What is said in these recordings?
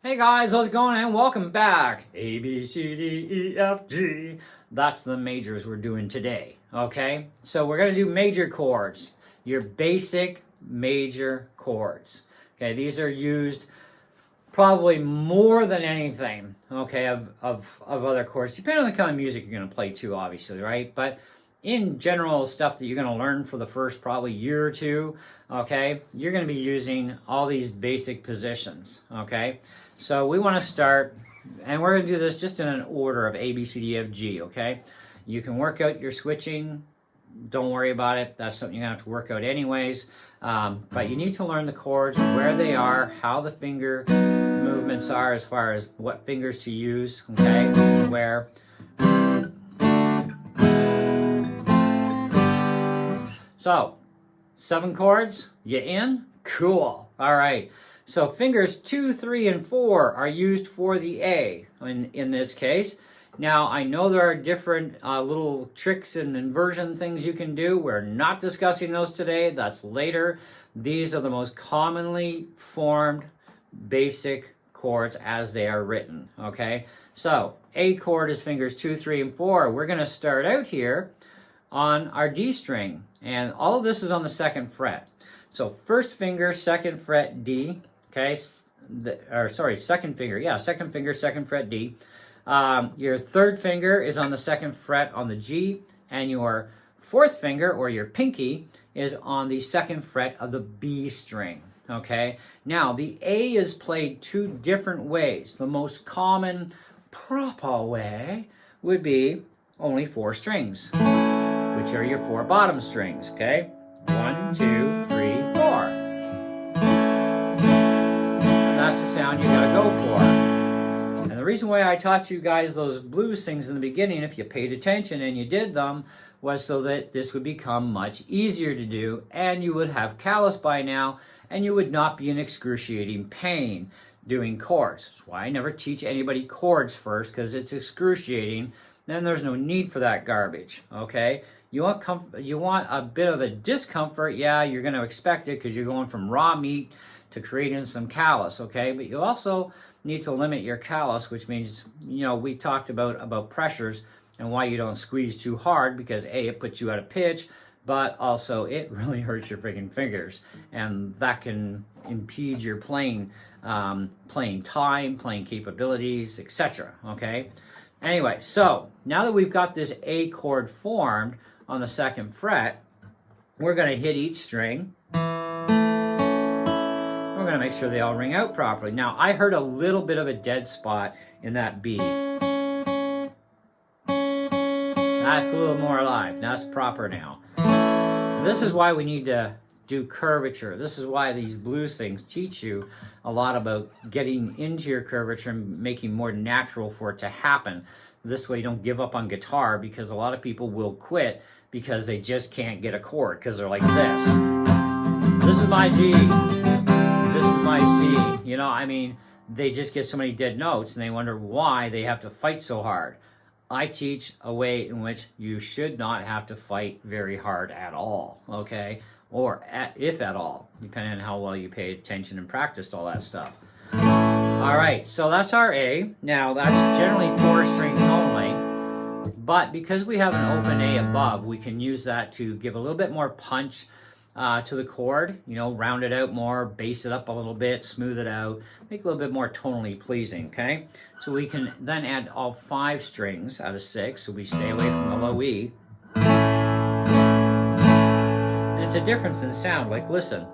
Hey guys, how's it going? And welcome back. A, B, C, D, E, F, G. That's the majors we're doing today, okay? So we're going to do major chords, your basic major chords. Okay, these are used probably more than anything, okay, of other chords, depending on the kind of music you're going to play too, obviously, right? But in general, stuff that you're going to learn for the first probably year or two, okay, you're going to be using all these basic positions, okay? So we want to start, and we're going to do this just in an order of A, B, C, D, F, G, okay? You can work out your switching. Don't worry about it. That's something you're going to have to work out anyways. But you need to learn the chords, where they are, how the finger movements are as far as what fingers to use, okay? Where. So, 7 chords, you in? Cool. All right. So fingers 2, 3, and 4 are used for the A in this case. Now, I know there are different little tricks and inversion things you can do. We're not discussing those today. That's later. These are the most commonly formed basic chords as they are written, okay? So, A chord is fingers 2, 3, and 4. We're going to start out here on our D string, and all of this is on the 2nd fret. So, first finger, 2nd fret, D. Okay, second finger, 2nd fret D. Your 3rd finger is on the 2nd fret on the G, and your 4th finger, or your pinky, is on the 2nd fret of the B string. Okay, now the A is played 2 different ways. The most common, proper way would be only 4 strings, which are your 4 bottom strings. Okay, 1, 2, 3, 4. That's the sound you gotta go for. And the reason why I taught you guys those blues things in the beginning, if you paid attention and you did them, was so that this would become much easier to do, and you would have callus by now, and you would not be in excruciating pain doing chords. That's why I never teach anybody chords first, because it's excruciating. Then there's no need for that garbage, okay? You want a bit of a discomfort, yeah, you're going to expect it because you're going from raw meat to creating some callus, okay? But you also need to limit your callus, which means, we talked about pressures and why you don't squeeze too hard, because A, it puts you out of pitch, but also it really hurts your freaking fingers, and that can impede your playing time, playing capabilities, etc., okay? Anyway, so now that we've got this A chord formed on the 2nd fret, we're going to hit each string. We're going to make sure they all ring out properly. Now, I heard a little bit of a dead spot in that B. That's a little more alive. That's proper now. This is why we need to do curvature. This is why these blues things teach you a lot about getting into your curvature and making more natural for it to happen. This way you don't give up on guitar, because a lot of people will quit because they just can't get a chord, because they're like this. This is my G. This is my C. They just get so many dead notes and they wonder why they have to fight so hard. I teach a way in which you should not have to fight very hard at all, okay? Or if at all, depending on how well you paid attention and practiced all that stuff. All right, so that's our A. Now, that's generally 4 strings only, but because we have an open A above, we can use that to give a little bit more punch to the chord, round it out more, bass it up a little bit, smooth it out, make it a little bit more tonally pleasing, okay? So we can then add all 5 strings out of 6, so we stay away from the low E. And it's a difference in sound, like listen.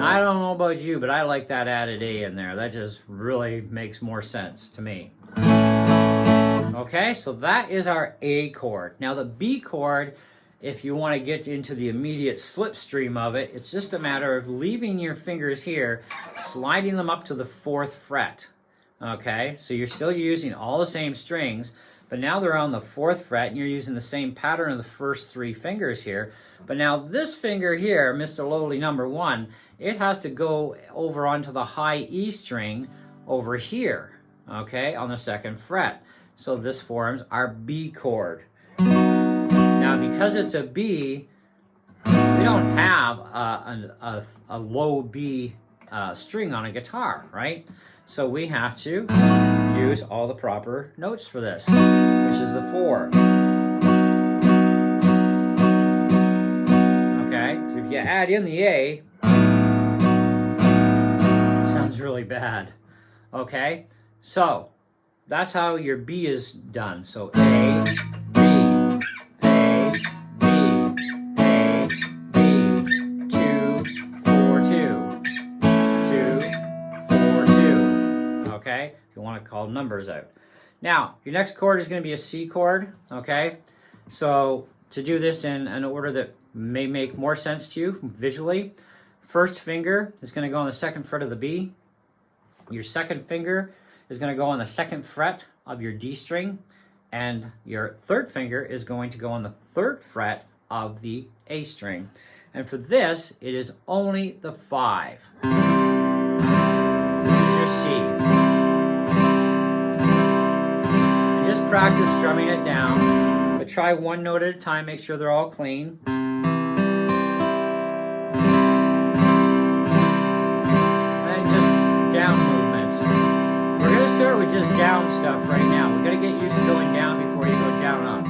I don't know about you, but I like that added A in there. That just really makes more sense to me. Okay, so that is our A chord. Now the B chord, if you want to get into the immediate slipstream of it, it's just a matter of leaving your fingers here, sliding them up to the 4th fret. Okay, so you're still using all the same strings, but now they're on the 4th fret, and you're using the same pattern of the first 3 fingers here. But now this finger here, Mr. Lowly number 1, it has to go over onto the high E string over here, okay, on the 2nd fret. So this forms our B chord. Now, because it's a B, we don't have a low B string on a guitar, right? So we have to use all the proper notes for this, which is the 4. Okay, so if you add in the A, it sounds really bad. Okay, so that's how your B is done. So A, B, A, B, A, B, 2, 4, 2, 2, 4, 2. Okay, if you want to call numbers out. Now, your next chord is going to be a C chord. Okay, so to do this in an order that may make more sense to you visually, first finger is going to go on the 2nd fret of the B. Your second finger is going to go on the 2nd fret of your D string, and your third finger is going to go on the 3rd fret of the A string. And for this, it is only the 5. This is your C. Just practice strumming it down, but try one note at a time, make sure they're all clean. And just down movements. We're going to start with just down stuff right now. We've got to get used to going down before you go down up.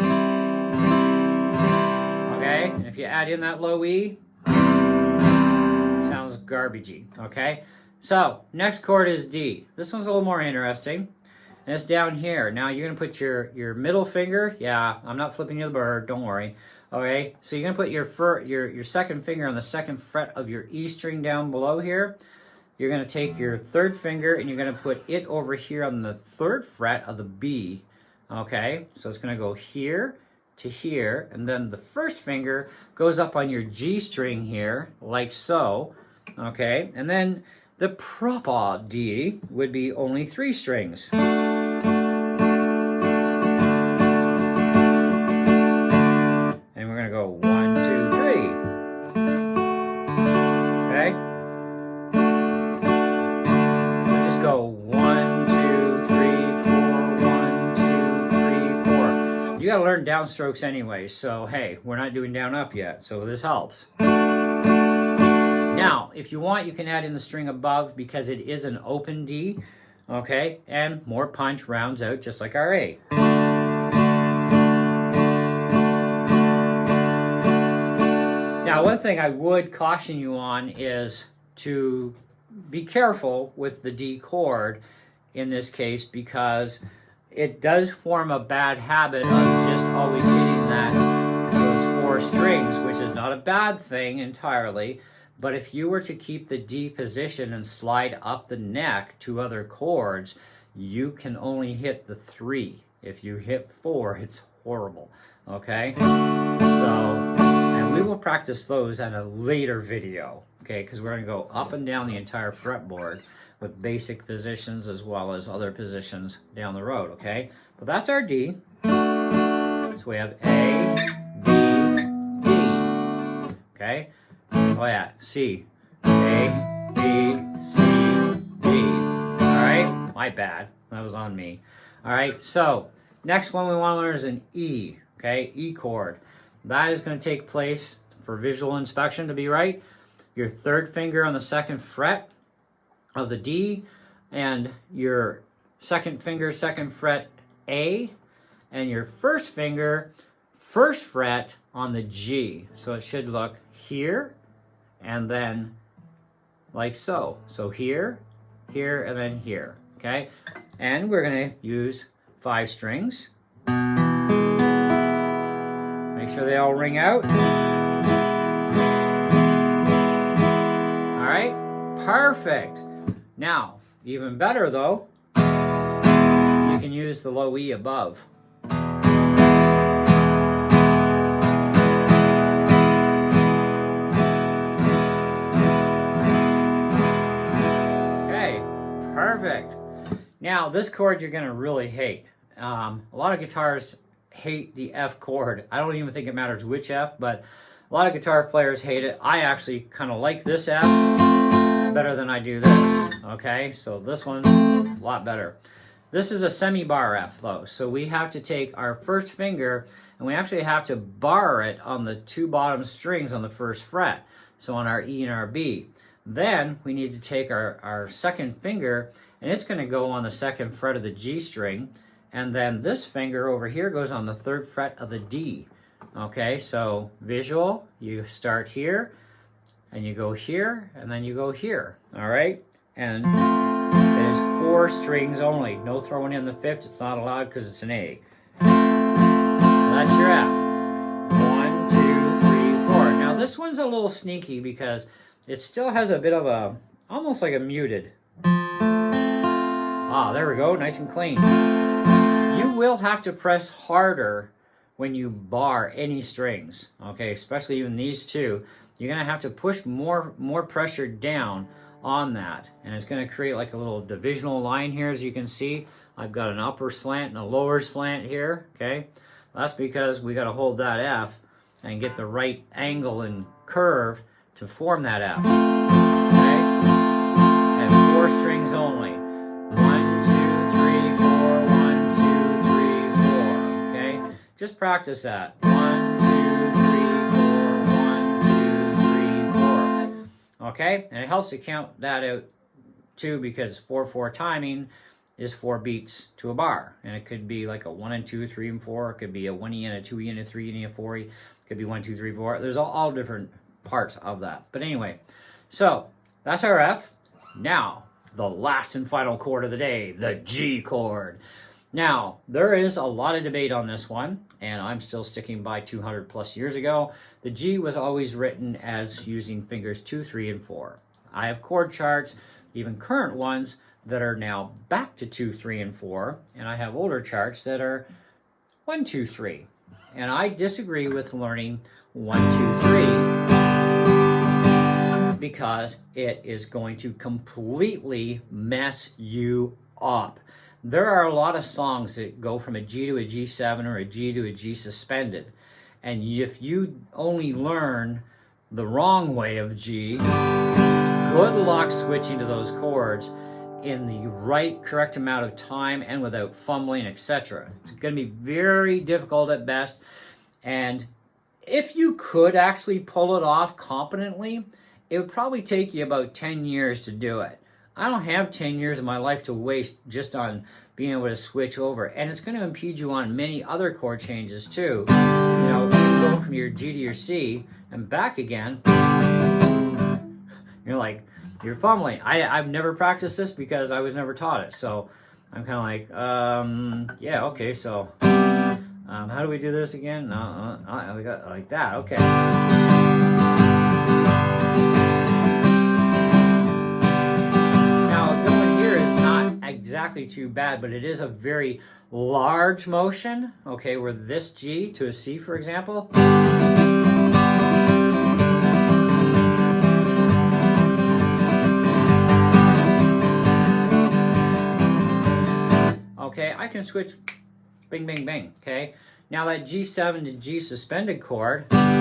Okay? And if you add in that low E, it sounds garbagey. Okay? So, next chord is D. This one's a little more interesting. And it's down here. Now you're going to put your middle finger. Yeah, I'm not flipping you the bird. Don't worry. Okay? So you're going to put your second finger on the 2nd fret of your E string down below here. You're going to take your 3rd finger and you're going to put it over here on the 3rd fret of the B. Okay, so it's going to go here to here, and then the 1st finger goes up on your G string here, like so. Okay, and then the proper D would be only 3 strings. And we're going to go 1, 2, 3. Okay. Go 1, 2, 3, 4, 1, 2, 3, 4. You gotta learn downstrokes anyway, so hey, we're not doing down up yet, so this helps. Now, if you want, you can add in the string above because it is an open D, okay, and more punch rounds out just like our A. Now, one thing I would caution you on is to be careful with the D chord in this case, because it does form a bad habit of just always hitting those 4 strings, which is not a bad thing entirely, but if you were to keep the D position and slide up the neck to other chords, you can only hit the 3. If you hit 4, it's horrible, okay? And we will practice those at a later video. Okay, because we're going to go up and down the entire fretboard with basic positions as well as other positions down the road, okay? But that's our D. So we have A, B, D. Okay? Oh yeah, C. A, B, C, D. Alright? My bad. That was on me. Alright, so next one we want to learn is an E. Okay? E chord. That is going to take place for visual inspection to be right. Your 3rd finger on the 2nd fret of the D, and your 2nd finger, 2nd fret A, and your 1st finger, 1st fret on the G. So it should look here, and then like so. So here, here, and then here, okay? And we're gonna use 5 strings. Make sure they all ring out. Perfect. Now, even better though, you can use the low E above. Okay, perfect. Now, this chord you're going to really hate. A lot of guitars hate the F chord. I don't even think it matters which F, but a lot of guitar players hate it. I actually kind of like this F better than I do this, okay? So this one's a lot better. This is a semi-bar F though, so we have to take our first finger and we actually have to bar it on the two bottom strings on the first fret, so on our E and our B. Then we need to take our second finger and it's going to go on the second fret of the G string, and then this finger over here goes on the third fret of the D. Okay, so visual, you start here and you go here and then you go here, all right? And it is 4 strings only, no throwing in the fifth, it's not allowed because it's an A. That's your F. 1, 2, 3, 4. Now this one's a little sneaky because it still has a bit of a, almost like a muted. Ah, there we go, nice and clean. You will have to press harder when you bar any strings, okay, especially even these two. You're gonna have to push more pressure down on that, and it's gonna create like a little divisional line here. As you can see, I've got an upper slant and a lower slant here, okay? That's because we gotta hold that F and get the right angle and curve to form that F, okay? And 4 strings only. 1, 2, 3, 4, 1, 2, 3, 4, okay? Just practice that. 1, 2, 3, 4, 1, 2, 3, 4. Okay? And it helps to count that out too, because 4/4 timing is 4 beats to a bar. And it could be like a 1 and 2, 3 and 4. It could be a 1E and a 2E and a 3E and a 4E. It could be 1, 2, 3, 4. There's all different parts of that. But anyway, so that's our F. Now, the last and final chord of the day, the G chord. Now, there is a lot of debate on this one, and I'm still sticking by 200 plus years ago. The G was always written as using fingers 2, 3, and 4. I have chord charts, even current ones, that are now back to 2, 3, and 4, and I have older charts that are 1, 2, 3. And I disagree with learning 1, 2, 3 because it is going to completely mess you up. There are a lot of songs that go from a G to a G7 or a G to a G suspended. And if you only learn the wrong way of G, good luck switching to those chords in the right, correct amount of time and without fumbling, etc. It's going to be very difficult at best. And if you could actually pull it off competently, it would probably take you about 10 years to do it. I don't have 10 years of my life to waste just on being able to switch over. And it's going to impede you on many other chord changes too. You know, you go from your G to your C and back again, you're like, you're fumbling. I've never practiced this because I was never taught it. So I'm kind of like, yeah, okay, so how do we do this again? No, like that, okay. Exactly too bad, but it is a very large motion, okay, where this G to a C, for example. Okay, I can switch bing, bing, bing, okay? Now that G7 to G suspended chord, G7,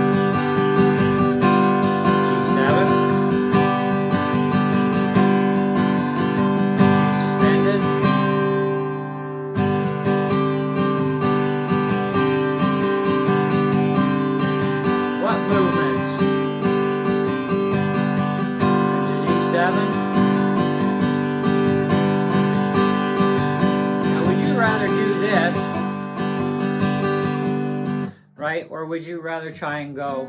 right? Or would you rather try and go?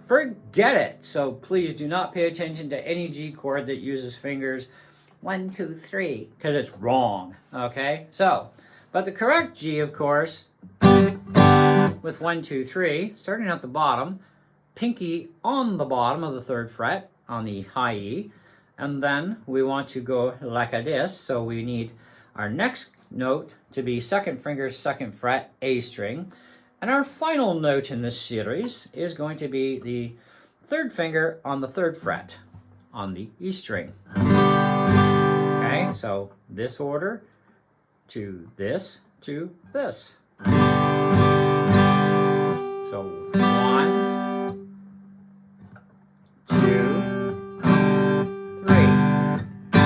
Forget it. So please do not pay attention to any G chord that uses fingers 1, 2, 3, because it's wrong, okay? So, but the correct G, of course, with 1, 2, 3, starting at the bottom, pinky on the bottom of the 3rd fret on the high E, and then we want to go like this, so we need our next note to be 2nd finger, 2nd fret, A string. And our final note in this series is going to be the 3rd finger on the 3rd fret on the E string. Okay, so this order to this to this. So 1, 2, 3, G.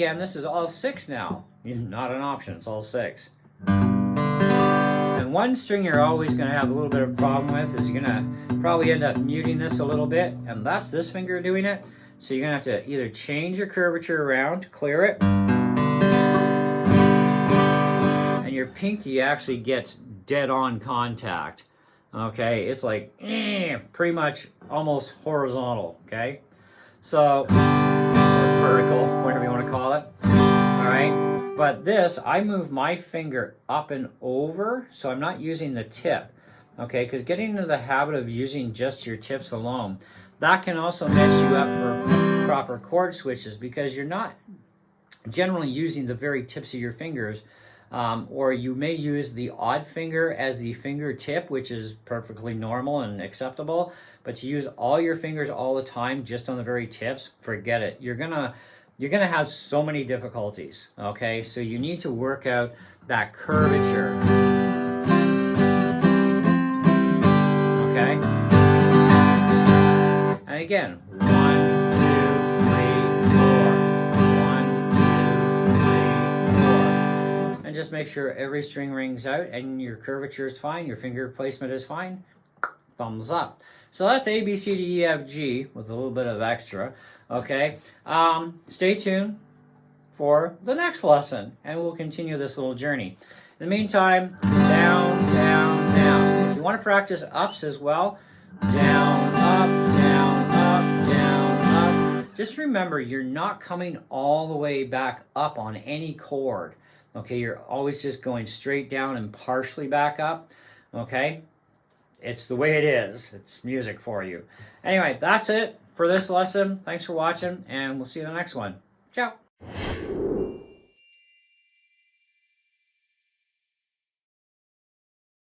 again, this is all 6 now. Not an option, it's all 6. And one string you're always going to have a little bit of problem with is you're going to probably end up muting this a little bit, and that's this finger doing it. So you're going to have to either change your curvature around to clear it, and your pinky actually gets dead on contact. Okay, it's like pretty much almost horizontal. Okay, so or vertical, whatever you want to call it. All right, but this, I move my finger up and over, so I'm not using the tip. Okay, because getting into the habit of using just your tips alone, that can also mess you up for proper chord switches, because you're not generally using the very tips of your fingers, or you may use the odd finger as the fingertip, which is perfectly normal and acceptable, but to use all your fingers all the time just on the very tips, forget it. You're gonna have so many difficulties. Okay, so you need to work out that curvature. Okay, and again, 1, 2, 3, 4. 1, 2, 3, 4. And just make sure every string rings out and your curvature is fine, your finger placement is fine. Thumbs up. So that's A, B, C, D, E, F, G with a little bit of extra. Okay, stay tuned for the next lesson, and we'll continue this little journey. In the meantime, down, down, down. If you want to practice ups as well, down, up, down, up, down, up. Just remember, you're not coming all the way back up on any chord. Okay, you're always just going straight down and partially back up. Okay, it's the way it is. It's music for you. Anyway, that's it for this lesson. Thanks for watching, and we'll see you in the next one. Ciao.